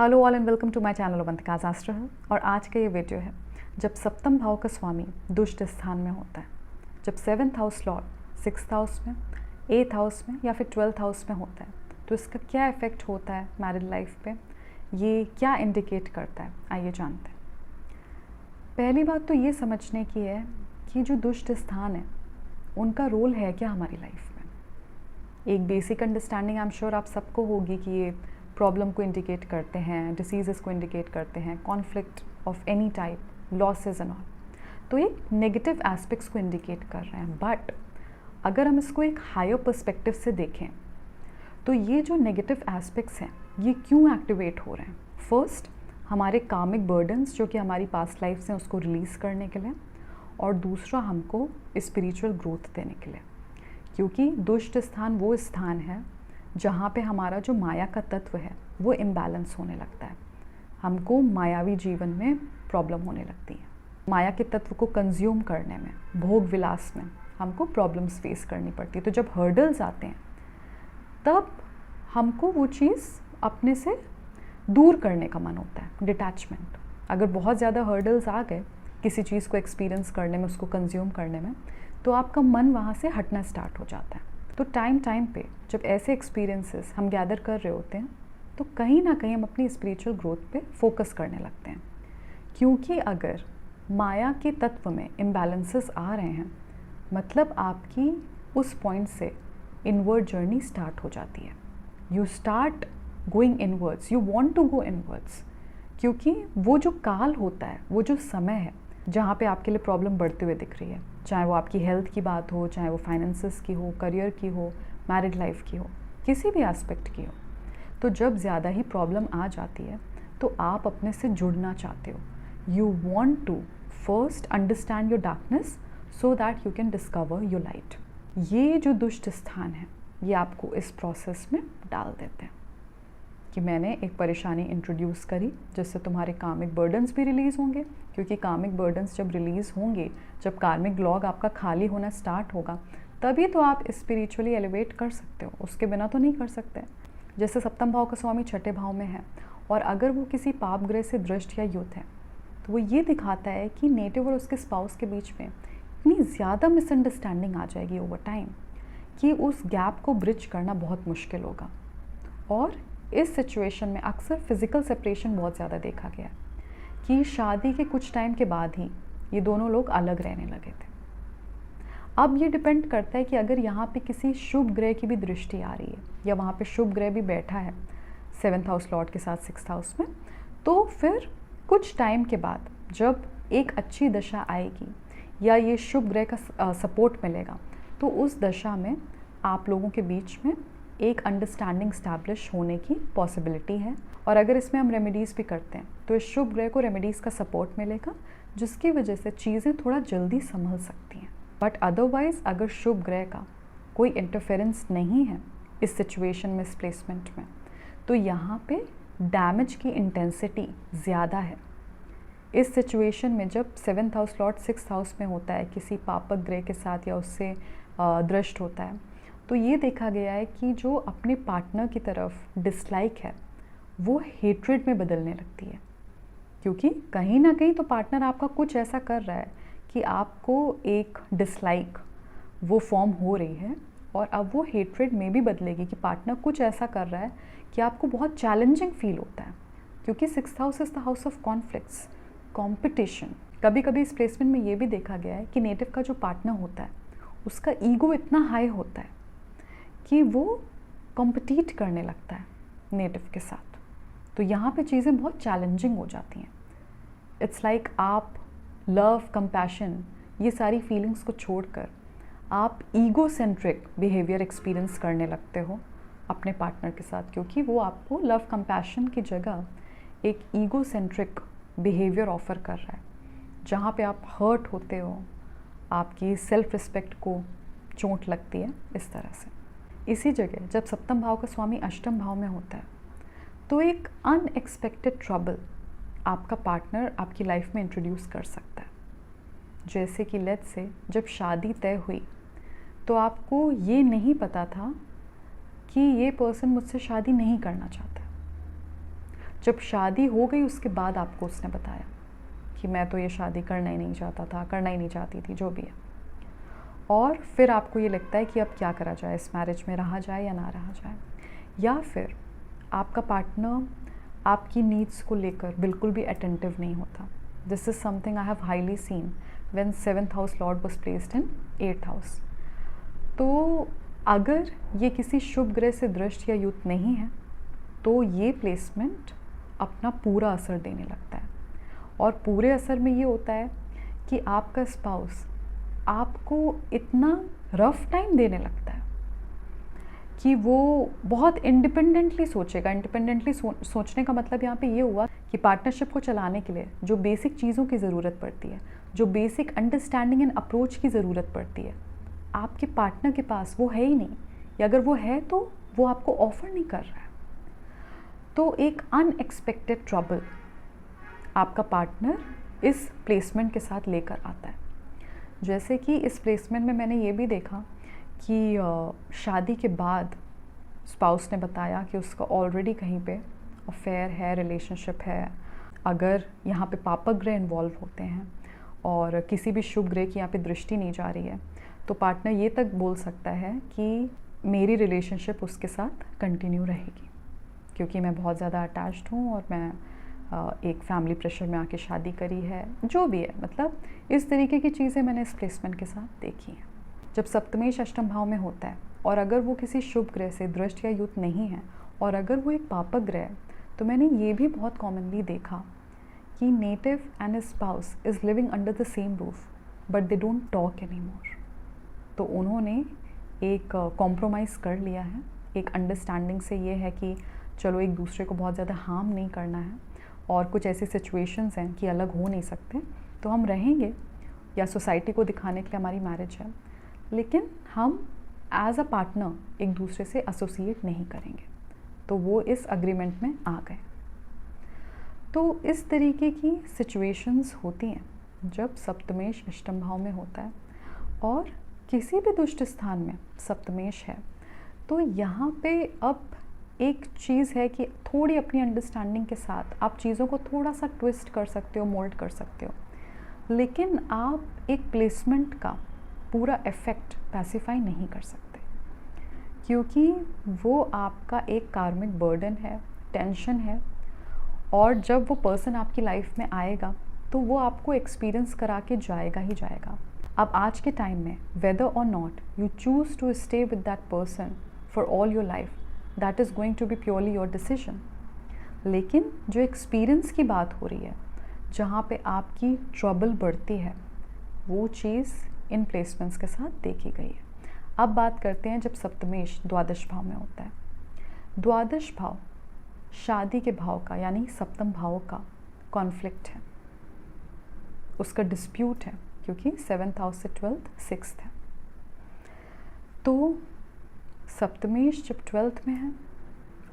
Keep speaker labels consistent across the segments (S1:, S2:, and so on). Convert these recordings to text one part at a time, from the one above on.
S1: Hello all and welcome to my channel Avantika Shastra. और आज का ये वीडियो है जब सप्तम भाव का स्वामी दुष्ट स्थान में होता है, जब 7th house Lord 6th house में, 8th हाउस में या फिर 12th हाउस में होता है, तो इसका क्या इफ़ेक्ट होता है मैरिड लाइफ पे, ये क्या इंडिकेट करता है, आइए जानते हैं। पहली बात तो ये समझने की है कि जो दुष्ट स्थान है उनका रोल है क्या हमारी लाइफ में। एक basic understanding I am sure आप सबको होगी कि ये प्रॉब्लम को इंडिकेट करते हैं, डिसीजेस को इंडिकेट करते हैं, conflict of any type, losses and all, तो ये नेगेटिव एस्पेक्ट्स को इंडिकेट कर रहे हैं। बट अगर हम इसको एक हायर पर्सपेक्टिव से देखें तो ये जो नेगेटिव एस्पेक्ट्स हैं ये क्यों एक्टिवेट हो रहे हैं। फर्स्ट, हमारे कार्मिक बर्डन्स जो कि हमारी पास्ट लाइफ से उसको रिलीज़ करने के लिए, और दूसरा हमको स्पिरिचुअल ग्रोथ देने के लिए, क्योंकि दुष्ट स्थान वो स्थान है जहाँ पे हमारा जो माया का तत्व है वो इम्बैलेंस होने लगता है, हमको मायावी जीवन में प्रॉब्लम होने लगती है। माया के तत्व को कंज्यूम करने में, भोग विलास में हमको प्रॉब्लम्स फेस करनी पड़ती है। तो जब हर्डल्स आते हैं तब हमको वो चीज़ अपने से दूर करने का मन होता है, डिटैचमेंट। अगर बहुत ज़्यादा हर्डल्स आ गए किसी चीज़ को एक्सपीरियंस करने में, उसको कंज्यूम करने में, तो आपका मन वहाँ से हटना स्टार्ट हो जाता है। तो टाइम पे जब ऐसे एक्सपीरियंसेस हम गैदर कर रहे होते हैं तो कहीं ना कहीं हम अपनी स्पिरिचुअल ग्रोथ पे फोकस करने लगते हैं, क्योंकि अगर माया के तत्व में इम्बैलेंसेस आ रहे हैं मतलब आपकी उस पॉइंट से इनवर्ड जर्नी स्टार्ट हो जाती है। You start going inwards, you want to go inwards, क्योंकि वो जो काल होता है, वो जो समय है जहाँ पे आपके लिए प्रॉब्लम बढ़ते हुए दिख रही है, चाहे वो आपकी हेल्थ की बात हो, चाहे वो फाइनेंसेस की हो, करियर की हो, मैरिड लाइफ की हो, किसी भी एस्पेक्ट की हो, तो जब ज़्यादा ही प्रॉब्लम आ जाती है तो आप अपने से जुड़ना चाहते हो। You want to first understand your darkness so that you can discover your light. ये जो दुष्ट स्थान है ये आपको इस प्रोसेस में डाल देते हैं कि मैंने एक परेशानी इंट्रोड्यूस करी जिससे तुम्हारे कार्मिक बर्डन्स भी रिलीज़ होंगे, क्योंकि कार्मिक बर्डन्स जब रिलीज़ होंगे, जब कार्मिक लॉग आपका खाली होना स्टार्ट होगा, तभी तो आप स्पिरिचुअली एलिवेट कर सकते हो, उसके बिना तो नहीं कर सकते। जैसे सप्तम भाव का स्वामी छठे भाव में है और अगर वो किसी पाप ग्रह से दृष्ट या युत है तो वो ये दिखाता है कि नेटिव और उसके स्पाउस के बीच में इतनी ज़्यादा मिसअंडरस्टैंडिंग आ जाएगी ओवर टाइम कि उस गैप को ब्रिज करना बहुत मुश्किल होगा। और इस सिचुएशन में अक्सर फिज़िकल सेपरेशन बहुत ज़्यादा देखा गया कि शादी के कुछ टाइम के बाद ही ये दोनों लोग अलग रहने लगे थे। अब ये डिपेंड करता है कि अगर यहाँ पे किसी शुभ ग्रह की भी दृष्टि आ रही है या वहाँ पे शुभ ग्रह भी बैठा है 7th हाउस लॉर्ड के साथ 6th हाउस में, तो फिर कुछ टाइम के बाद जब एक अच्छी दशा आएगी या ये शुभ ग्रह का सपोर्ट मिलेगा तो उस दशा में आप लोगों के बीच में एक अंडरस्टैंडिंग स्टैब्लिश होने की पॉसिबिलिटी है। और अगर इसमें हम रेमेडीज़ भी करते हैं तो इस शुभ ग्रह को रेमेडीज़ का सपोर्ट मिलेगा जिसकी वजह से चीज़ें थोड़ा जल्दी संभल सकती हैं। बट अदरवाइज़ अगर शुभ ग्रह का कोई इंटरफेरेंस नहीं है इस सिचुएशन में, इस प्लेसमेंट में, तो यहाँ पे डैमेज की इंटेंसिटी ज़्यादा है। इस सिचुएशन में जब 7th house Lord 6th house में होता है किसी पापक ग्रह के साथ या उससे दृष्ट होता है, तो ये देखा गया है कि जो अपने पार्टनर की तरफ डिसलाइक है वो हेट्रेड में बदलने लगती है, क्योंकि कहीं ना कहीं तो पार्टनर आपका कुछ ऐसा कर रहा है कि आपको एक डिसलाइक वो फॉर्म हो रही है और अब वो हेट्रेड में भी बदलेगी कि पार्टनर कुछ ऐसा कर रहा है कि आपको बहुत चैलेंजिंग फील होता है, क्योंकि 6th house is the house of conflicts, competition. कभी कभी इस प्लेसमेंट में ये भी देखा गया है कि नेटिव का जो पार्टनर होता है उसका ईगो इतना हाई होता है कि वो कॉम्पिटिट करने लगता है नेटिव के साथ, तो यहाँ पे चीज़ें बहुत चैलेंजिंग हो जाती हैं। इट्स लाइक आप लव, कंपैशन, ये सारी फीलिंग्स को छोड़कर आप ईगो सेंट्रिक बिहेवियर एक्सपीरियंस करने लगते हो अपने पार्टनर के साथ, क्योंकि वो आपको लव कंपैशन की जगह एक ईगो सेंट्रिक बिहेवियर ऑफ़र कर रहा है, जहाँ पे आप हर्ट होते हो, आपकी सेल्फ रिस्पेक्ट को चोट लगती है इस तरह से। इसी जगह जब सप्तम भाव का स्वामी अष्टम भाव में होता है तो एक अनएक्सपेक्टेड ट्रबल आपका पार्टनर आपकी लाइफ में इंट्रोड्यूस कर सकता है। जैसे कि लेट्स से जब शादी तय हुई तो आपको ये नहीं पता था कि ये पर्सन मुझसे शादी नहीं करना चाहता, जब शादी हो गई उसके बाद आपको उसने बताया कि मैं तो ये शादी करना ही नहीं चाहता था, करना ही नहीं चाहती थी, जो भी है। और फिर आपको ये लगता है कि अब क्या करा जाए, इस मैरिज में रहा जाए या ना रहा जाए। या फिर आपका पार्टनर आपकी नीड्स को लेकर बिल्कुल भी अटेंटिव नहीं होता। This is something I have highly seen when 7th house lord was placed in 8th house. तो अगर ये किसी शुभ ग्रह से दृष्ट या युक्त नहीं है तो ये प्लेसमेंट अपना पूरा असर देने लगता है। और पूरे असर में ये होता है कि आपका स्पाउस आपको इतना रफ टाइम देने लगता है कि वो बहुत इंडिपेंडेंटली सोचेगा। इंडिपेंडेंटली सोचने का मतलब यहाँ पे ये हुआ कि पार्टनरशिप को चलाने के लिए जो बेसिक चीज़ों की ज़रूरत पड़ती है, जो बेसिक अंडरस्टैंडिंग एंड अप्रोच की ज़रूरत पड़ती है, आपके पार्टनर के पास वो है ही नहीं, या अगर वो है तो वो आपको ऑफ़र नहीं कर रहा है। तो एक अनएक्सपेक्टेड ट्रबल आपका पार्टनर इस प्लेसमेंट के साथ लेकर आता है। जैसे कि इस प्लेसमेंट में मैंने ये भी देखा कि शादी के बाद स्पाउस ने बताया कि उसका ऑलरेडी कहीं पे अफेयर है, रिलेशनशिप है। अगर यहाँ पे पापक ग्रह इन्वॉल्व होते हैं और किसी भी शुभ ग्रह की यहाँ पे दृष्टि नहीं जा रही है, तो पार्टनर ये तक बोल सकता है कि मेरी रिलेशनशिप उसके साथ कंटिन्यू रहेगी, क्योंकि मैं बहुत ज़्यादा अटैच्ड हूँ और मैं एक फैमिली प्रेशर में आके शादी करी है, जो भी है। मतलब इस तरीके की चीज़ें मैंने इस प्लेसमेंट के साथ देखी हैं। जब सप्तमेश अष्टम भाव में होता है और अगर वो किसी शुभ ग्रह से दृष्ट या युक्त नहीं है और अगर वो एक पापक ग्रह है, तो मैंने ये भी बहुत कॉमनली देखा कि native and his spouse is living under the same roof but they don't talk any more. तो उन्होंने एक कॉम्प्रोमाइज़ कर लिया है, एक अंडरस्टैंडिंग से ये है कि चलो एक दूसरे को बहुत ज़्यादा हार्म नहीं करना है, और कुछ ऐसी सिचुएशंस हैं कि अलग हो नहीं सकते, तो हम रहेंगे, या सोसाइटी को दिखाने के लिए हमारी मैरिज है, लेकिन हम एज अ पार्टनर एक दूसरे से एसोसिएट नहीं करेंगे। तो वो इस अग्रीमेंट में आ गए। तो इस तरीके की सिचुएशंस होती हैं जब सप्तमेश अष्टम भाव में होता है और किसी भी दुष्ट स्थान में सप्तमेश है। तो यहाँ पे अब एक चीज़ है कि थोड़ी अपनी अंडरस्टैंडिंग के साथ आप चीज़ों को थोड़ा सा ट्विस्ट कर सकते हो, मोल्ड कर सकते हो, लेकिन आप एक प्लेसमेंट का पूरा इफ़ेक्ट पैसिफाई नहीं कर सकते, क्योंकि वो आपका एक कार्मिक बर्डन है, टेंशन है। और जब वो पर्सन आपकी लाइफ में आएगा तो वो आपको एक्सपीरियंस करा के जाएगा ही जाएगा। अब आज के टाइम में वेदर और not you choose to stay with that person for all your life, that is going to be purely your decision. लेकिन जो एक्सपीरियंस की बात हो रही है, जहाँ पे आपकी ट्रबल बढ़ती है, वो चीज़ इन प्लेसमेंट्स के साथ देखी गई है। अब बात करते हैं जब सप्तमेश द्वादश भाव में होता है। द्वादश भाव शादी के भाव का, यानी सप्तम भाव का कॉन्फ्लिक्ट है, उसका डिस्प्यूट है, क्योंकि 7th हाउस से 12th 6th है। तो सप्तमेश जब 12th में है,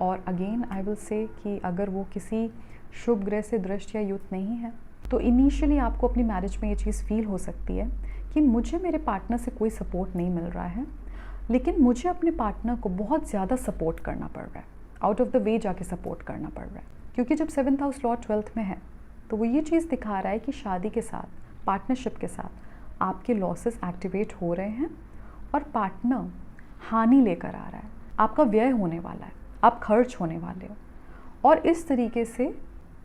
S1: और अगेन आई विल से कि अगर वो किसी शुभ ग्रह से दृष्ट या युक्त नहीं है, तो इनिशियली आपको अपनी मैरिज में ये चीज़ फील हो सकती है कि मुझे मेरे पार्टनर से कोई सपोर्ट नहीं मिल रहा है, लेकिन मुझे अपने पार्टनर को बहुत ज़्यादा सपोर्ट करना पड़ रहा है, आउट ऑफ द वे जाके सपोर्ट करना पड़ रहा है। क्योंकि जब 7th हाउस लॉर्ड 12th में है, तो वो ये चीज़ दिखा रहा है कि शादी के साथ, पार्टनरशिप के साथ आपके लॉसेस एक्टिवेट हो रहे हैं और पार्टनर हानि लेकर आ रहा है, आपका व्यय होने वाला है, आप खर्च होने वाले हो, और इस तरीके say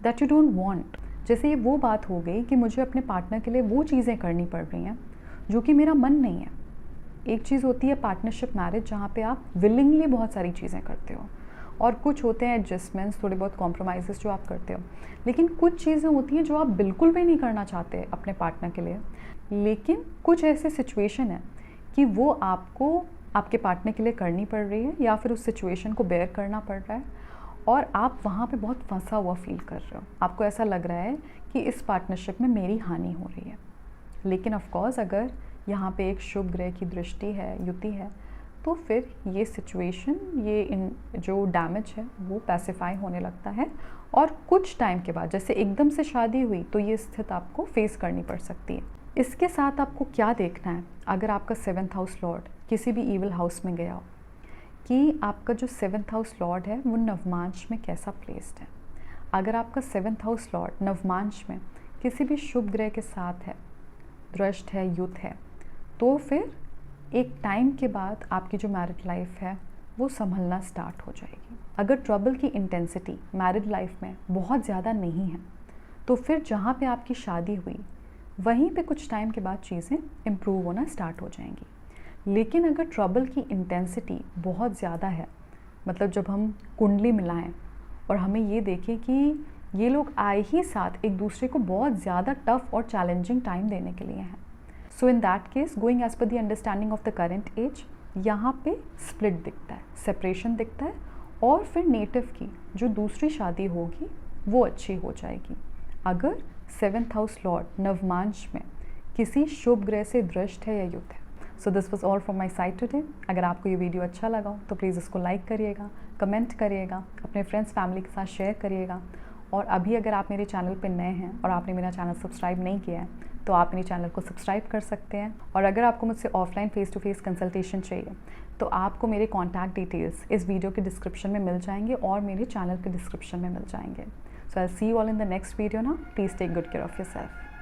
S1: that you don't want. जैसे ये वो बात हो गई कि मुझे अपने पार्टनर के लिए वो चीज़ें करनी पड़ रही हैं जो कि मेरा मन नहीं है। एक चीज़ होती है पार्टनरशिप मैरिज, जहाँ पे आप विलिंगली बहुत सारी चीज़ें करते हो, और कुछ होते हैं एडजस्टमेंट्स, थोड़े बहुत कॉम्प्रोमाइज़ेस जो आप करते हो, लेकिन कुछ चीज़ें होती हैं जो आप बिल्कुल भी नहीं करना चाहते अपने पार्टनर के लिए, लेकिन कुछ ऐसे सिचुएशन है कि वो आपको आपके पार्टनर के लिए करनी पड़ रही है, या फिर उस सिचुएशन को बेयर करना पड़ रहा है, और आप वहाँ पे बहुत फंसा हुआ फील कर रहे हो। आपको ऐसा लग रहा है कि इस पार्टनरशिप में मेरी हानि हो रही है। लेकिन ऑफ कोर्स अगर यहाँ पे एक शुभ ग्रह की दृष्टि है, युति है, तो फिर ये सिचुएशन, ये जो डैमेज है वो पैसिफाई होने लगता है, और कुछ टाइम के बाद, जैसे एकदम से शादी हुई तो ये स्थिति आपको फेस करनी पड़ सकती है। इसके साथ आपको क्या देखना है, अगर आपका 7th हाउस लॉर्ड किसी भी ईविल हाउस में गया हो, कि आपका जो 7th हाउस लॉर्ड है वो नवमांश में कैसा प्लेस्ड है। अगर आपका 7th हाउस लॉर्ड नवमांश में किसी भी शुभ ग्रह के साथ है, दृष्ट है, युत है, तो फिर एक टाइम के बाद आपकी जो मैरिड लाइफ है वो संभलना स्टार्ट हो जाएगी। अगर ट्रबल की इंटेंसिटी मैरिड लाइफ में बहुत ज़्यादा नहीं है तो फिर जहाँ पे आपकी शादी हुई वहीं पे कुछ टाइम के बाद चीज़ें इम्प्रूव होना स्टार्ट हो जाएंगी। लेकिन अगर ट्रबल की इंटेंसिटी बहुत ज़्यादा है, मतलब जब हम कुंडली मिलाएं और हमें ये देखें कि ये लोग आए ही साथ एक दूसरे को बहुत ज़्यादा टफ और चैलेंजिंग टाइम देने के लिए हैं, so in that case going as per the understanding of the current age, यहाँ पे स्प्लिट दिखता है, सेपरेशन दिखता है, और फिर नेटिव की जो दूसरी शादी होगी वो अच्छी हो जाएगी अगर 7th हाउस लॉर्ड नवमांश में किसी शुभ ग्रह से दृष्ट है या युत है। So this was all from my side today. अगर आपको ये वीडियो अच्छा लगा हो तो प्लीज़ इसको लाइक करिएगा, कमेंट करिएगा, अपने फ्रेंड्स फैमिली के साथ शेयर करिएगा। और अभी अगर आप मेरे चैनल पे नए हैं और आपने मेरा चैनल सब्सक्राइब नहीं किया है तो आप मेरे चैनल को सब्सक्राइब कर सकते हैं। और अगर आपको मुझसे offline face to face consultation चाहिए तो आपको मेरे कॉन्टैक्ट डिटेल्स इस वीडियो के डिस्क्रिप्शन में मिल जाएंगे और मेरे चैनल के डिस्क्रिप्शन में मिल जाएंगे। So I see you all in the next video ना। Please take good care of yourself.